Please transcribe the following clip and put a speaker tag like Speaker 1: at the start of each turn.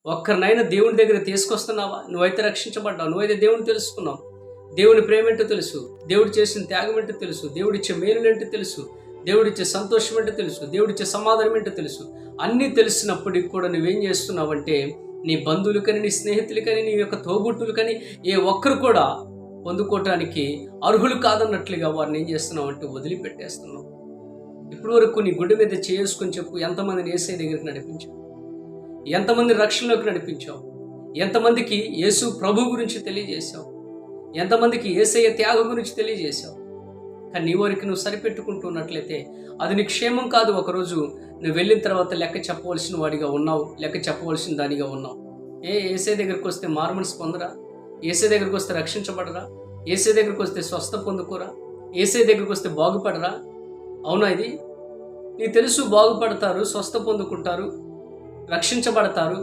Speaker 1: ఒక్కరినైనా దేవుని దగ్గర తీసుకొస్తున్నావా? నువ్వైతే రక్షించబడ్డావు, నువ్వైతే దేవుని తెలుసుకున్నావు, దేవుని ప్రేమ ఏంటో తెలుసు, దేవుడు చేసిన త్యాగం ఏంటో తెలుసు, దేవుడిచ్చే మేలులు ఏంటో తెలుసు, దేవుడిచ్చే సంతోషం ఏంటో తెలుసు, దేవుడిచ్చే సమాధానం ఏంటో తెలుసు. అన్నీ తెలిసినప్పటికి కూడా నువ్వేం చేస్తున్నావంటే, నీ బంధువులకని, నీ స్నేహితులకని, నీ యొక్క తోబుట్టులకని ఏ ఒక్కరు కూడా పొందుకోవటానికి అర్హులు కాదన్నట్లుగా వారిని ఏం చేస్తున్నావు అంటే వదిలిపెట్టేస్తున్నావు. ఇప్పటి వరకు నీ గుడ్డ మీద చేసుకొని చెప్పు, ఎంతమందిని యేసయ్య దగ్గరికి నడిపించావు, ఎంతమంది రక్షణలోకి నడిపించావు, ఎంతమందికి యేసు ప్రభు గురించి తెలియజేశావు, ఎంతమందికి యేసయ్య త్యాగం గురించి తెలియజేశావు. కానీ నీ వరకు నువ్వు సరిపెట్టుకుంటున్నట్లయితే అది నీ క్షేమం కాదు. ఒకరోజు నువ్వు వెళ్ళిన తర్వాత లెక్క చెప్పవలసిన వాడిగా ఉన్నావు, లెక్క చెప్పవలసిన దానిగా ఉన్నావు. యేసయ్య దగ్గరికి వస్తే మారుమనసు పొందరా? యేసయ్య దగ్గరికి వస్తే రక్షించబడరా? యేసయ్య దగ్గరికి వస్తే స్వస్థ పొందుకోరా? యేసయ్య దగ్గరికి వస్తే బాగుపడరా? అవునా? ఇది నీకు తెలుసు, బాగుపడతారు, స్వస్థ పొందుకుంటారు, రక్షించబడతారు,